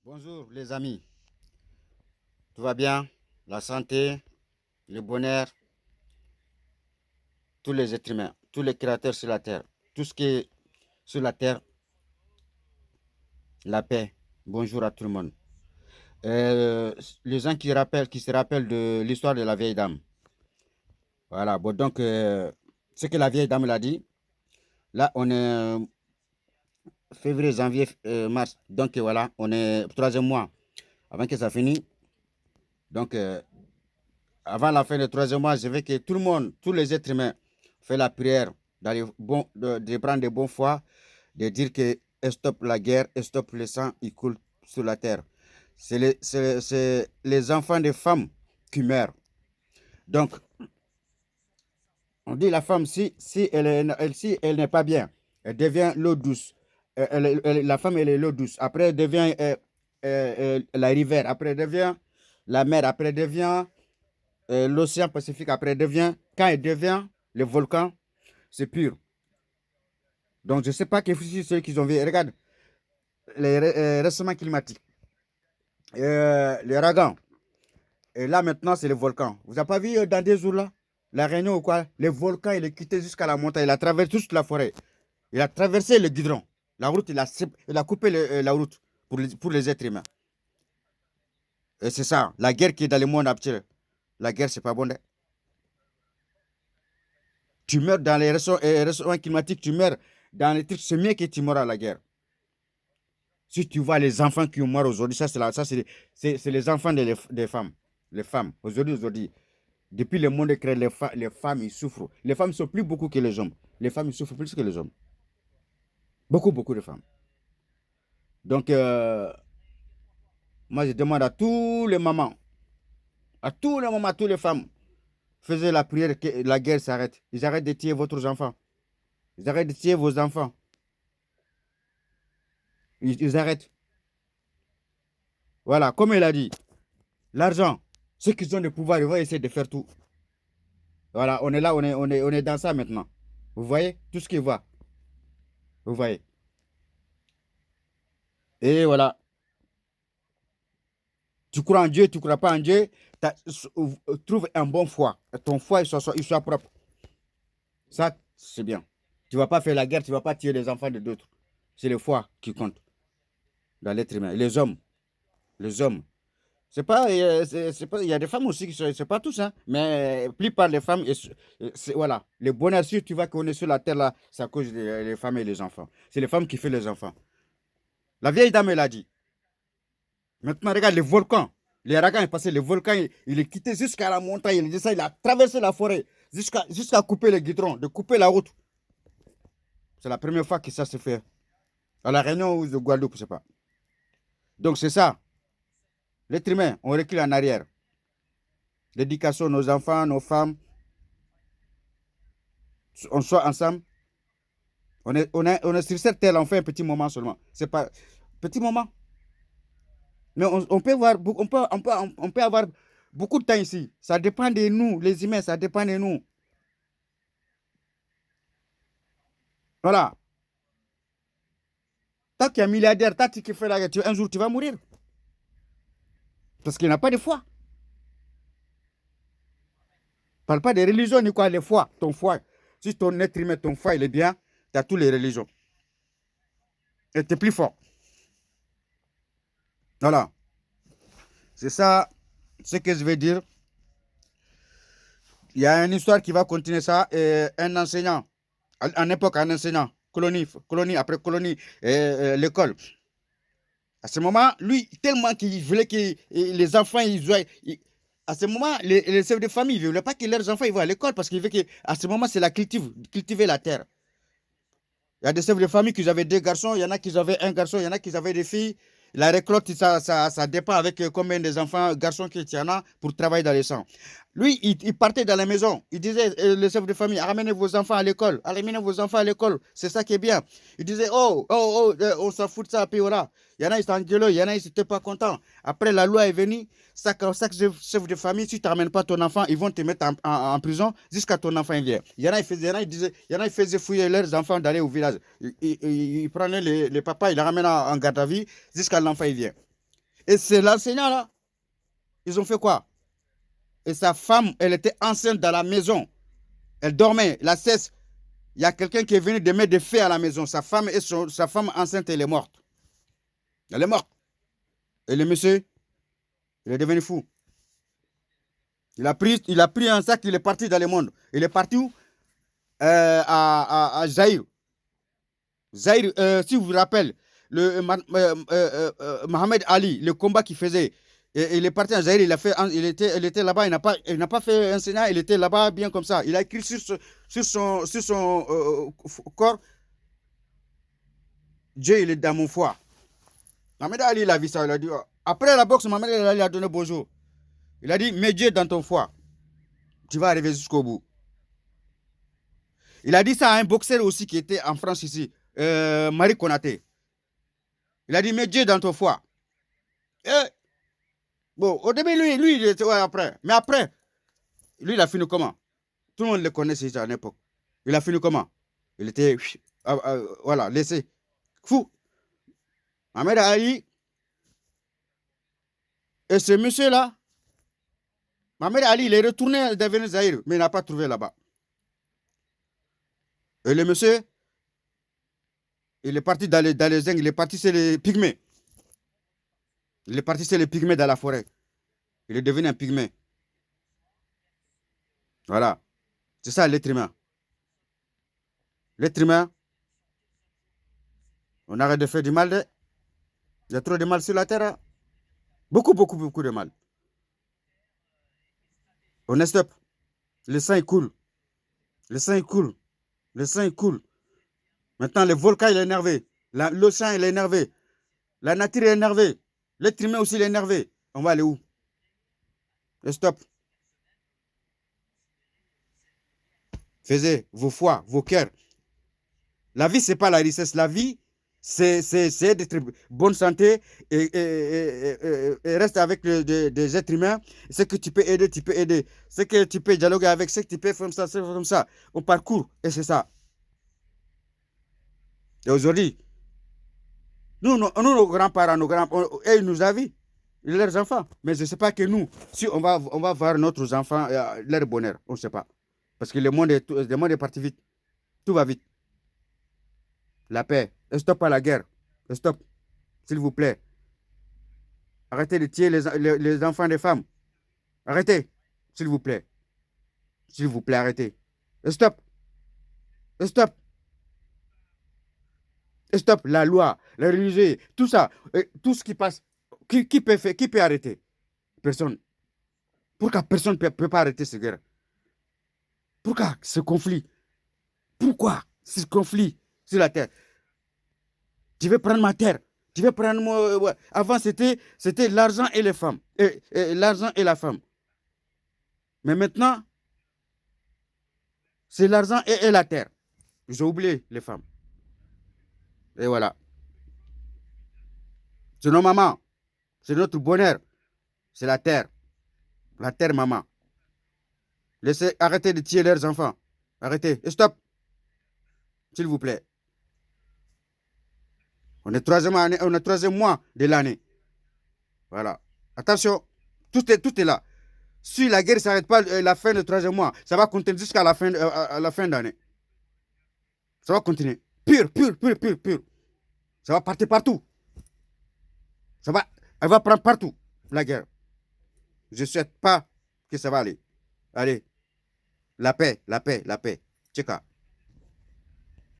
Bonjour les amis, tout va bien? La santé, le bonheur, tous les êtres humains, tous les créateurs sur la terre, tout ce qui est sur la terre, la paix. Bonjour à tout le monde. Euh, les gens qui se rappellent de l'histoire de la vieille dame. Voilà, bon, donc, ce que la vieille dame l'a dit, là, on est février, janvier, mars. Donc, voilà, on est troisième mois avant que ça finisse. Donc, avant la fin du troisième mois, je veux que tout le monde, tous les êtres humains, fassent la prière de prendre de bonne foi, de dire que stop la guerre, stop le sang, il coule sur la terre. C'est les enfants des femmes qui meurent. Donc, on dit la femme, si elle n'est pas bien, elle devient l'eau douce. La femme, elle est l'eau douce. Après, elle devient la rivière. Après, elle devient la mer. Après, elle devient l'océan Pacifique. Après, elle devient, quand elle devient le volcan, c'est pur. Donc, je ne sais pas que ceux qui ont vu. Regarde, les réchauffements climatiques, les ouragans. Et là, maintenant, c'est le volcan. Vous n'avez pas vu dans des jours là, la Réunion ou quoi? Le volcan, il est quitté jusqu'à la montagne. Il a traversé toute la forêt. Il a traversé le guidron. La route, il a coupé la route pour les êtres humains. Et c'est ça, la guerre qui est dans le monde actuel. La guerre, c'est pas bon. Hein. Tu meurs dans les réchauffements climatiques, tu meurs dans les trucs. C'est mieux que tu meurs à la guerre. Si tu vois les enfants qui ont mort aujourd'hui, c'est les enfants des femmes. Les femmes, aujourd'hui. Depuis le monde est créé, les femmes, ils souffrent. Les femmes sont plus beaucoup que les hommes. Les femmes, ils souffrent plus que les hommes. Beaucoup, beaucoup de femmes. Donc, moi, je demande à tous les mamans, à toutes les femmes, faisez la prière que la guerre s'arrête. Ils arrêtent de tuer votre enfants. Ils arrêtent de tuer vos enfants. Ils arrêtent. Voilà, comme il a dit, l'argent, ceux qui ont le pouvoir, ils vont essayer de faire tout. Voilà, on est là, on est dans ça maintenant. Vous voyez tout ce qui va. Vous voyez. Et voilà. Tu crois en Dieu, tu ne crois pas en Dieu, trouve un bon foi. Ton foi, il soit propre. Ça, c'est bien. Tu ne vas pas faire la guerre, tu ne vas pas tuer les enfants de d'autres. C'est le foi qui compte dans l'être humain. Les hommes. Les hommes. C'est pas, il y a des femmes aussi qui sont, c'est pas tout ça, mais la plupart des femmes, voilà, le bonheur, si tu vas qu'on est sur la terre là, c'est à cause des femmes et les enfants. C'est les femmes qui font les enfants. La vieille dame, elle a dit. Maintenant, regarde le volcan. Les ouragans est passé, le volcan, il est quitté jusqu'à la montagne. Il dit ça, il a traversé la forêt jusqu'à couper le guidron, de couper la route. C'est la première fois que ça se fait. À la Réunion ou de Guadeloupe, je ne sais pas. Donc c'est ça. L'être humain, on recule en arrière. L'éducation, nos enfants, nos femmes, on soit ensemble. On est sur cette terre, on fait un petit moment seulement. C'est pas petit moment. Mais on peut voir, on peut avoir beaucoup de temps ici. Ça dépend de nous, les humains, ça dépend de nous. Voilà. Tant qu'il y a un milliardaire, tant qu'il fait la guerre, un jour tu vas mourir. Parce qu'il n'a pas de foi. Ne parle pas de religion ni quoi, de foi. Ton foi. Si ton être humain, ton foi, il est bien, tu as toutes les religions. Et tu es plus fort. Voilà. C'est ça ce que je veux dire. Il y a une histoire qui va continuer ça. Et un enseignant, en époque, un enseignant, colonie après colonie, l'école. À ce moment, lui, tellement qu'il voulait que les enfants, à ce moment, les chefs de famille ne voulaient pas que leurs enfants ils vont à l'école parce qu'ils veulent qu'à ce moment, c'est la cultiver la terre. Il y a des chefs de famille qui avaient deux garçons, il y en a qui avaient un garçon, il y en a qui avaient des filles. La récolte, ça dépend avec combien des enfants, garçons qu'il y en a pour travailler dans les champs. Lui, il partait dans la maison. Il disait, le chef de famille, ramenez vos enfants à l'école. Ramenez vos enfants à l'école. C'est ça qui est bien. Il disait, on s'en fout de ça, puis voilà. Il y en a, ils s'engueulaient, il y en a, ils n'étaient pas contents. Après, la loi est venue. Chaque chef de famille, si tu ne ramènes pas ton enfant, ils vont te mettre en prison jusqu'à ton enfant vienne. Il y en a, ils faisaient fouiller leurs enfants d'aller au village. Ils prenaient les papas, ils les ramènent en garde à vue jusqu'à l'enfant vient. Et c'est l'enseignant là. Ils ont fait quoi? Et sa femme, elle était enceinte dans la maison. Elle dormait, la cesse. Il y a quelqu'un qui est venu de mettre des faits à la maison. Sa femme, sa femme enceinte, elle est morte. Elle est morte. Et le monsieur, il est devenu fou. Il a pris un sac, il est parti dans le monde. Il est parti où? À Zaïre. Zaïre, si vous vous rappelez, Mohamed Ali, le combat qu'il faisait, il est parti en Zaïre, il était là-bas, il n'a pas fait un Sénat, il était là-bas bien comme ça. Il a écrit sur son corps, Dieu, il est dans mon foie. Mohamed Ali, il a vu ça, il a dit, oh. Après la boxe, Mohamed Ali a donné bonjour. Il a dit, mets Dieu dans ton foie. Tu vas arriver jusqu'au bout. Il a dit ça à un boxeur aussi qui était en France ici, Marie Konaté. Il a dit, mets Dieu dans ton foie. Et, bon, au début, lui il était ouais, après. Mais après, lui, il a fini comment? Tout le monde le connaissait à l'époque. Il a fini comment? Il était, voilà, laissé. Fou. Ahmed Ali, et ce monsieur-là, Ahmed Ali, il est retourné devenu Zahir, mais il n'a pas trouvé là-bas. Et le monsieur, il est parti dans les zincs, il est parti chez les pygmées. Il est parti chez les pygmées dans la forêt. Il est devenu un pygmée. Voilà. C'est ça l'être humain. L'être humain, on arrête de faire du mal. Il y a trop de mal sur la terre. Hein. Beaucoup, beaucoup, beaucoup de mal. On est stop. Le sang il coule. Le sang il coule. Le sang il coule. Maintenant, le volcan il est énervé. L'océan il est énervé. La nature est énervée. L'être humain aussi il est énervé. On va aller où? Le stop. Faisez vos foies, vos cœurs. La vie, ce n'est pas la richesse. La vie, c'est d'être bonne santé et reste avec des êtres humains. Ce que tu peux aider, tu peux aider. Ce que tu peux dialoguer avec, ce que tu peux faire comme ça. On parcourt et c'est ça. Et aujourd'hui, nos grands-parents, ils nous avaient leurs enfants. Mais je ne sais pas que nous, si on va voir notre enfants, leur bonheur, on ne sait pas. Parce que le monde est parti vite. Tout va vite. La paix. Stop à la guerre. Stop. S'il vous plaît. Arrêtez de tuer les enfants des femmes. Arrêtez. S'il vous plaît. S'il vous plaît, arrêtez. Stop. Stop. Stop. La loi, la religion, tout ça, tout ce qui passe. Qui peut faire, qui peut arrêter? Personne. Pourquoi personne ne peut pas arrêter cette guerre? Pourquoi ce conflit? Pourquoi ce conflit sur la terre? Tu veux prendre ma terre. Tu veux prendre moi. Ouais. Avant, c'était l'argent et les femmes. L'argent et la femme. Mais maintenant, c'est l'argent et la terre. J'ai oublié les femmes. Et voilà. C'est nos mamans. C'est notre bonheur. C'est la terre. La terre, maman. Laissez, arrêtez de tuer leurs enfants. Arrêtez. Et stop. S'il vous plaît. On est troisième mois de l'année. Voilà. Attention. Tout est là. Si la guerre ne s'arrête pas à la fin du troisième mois, ça va continuer jusqu'à la fin d'année. Ça va continuer. Pur, pur, pur, pur, pur. Ça va partir partout. Elle va prendre partout, la guerre. Je ne souhaite pas que ça va aller. Allez. La paix, la paix, la paix. Tcheka.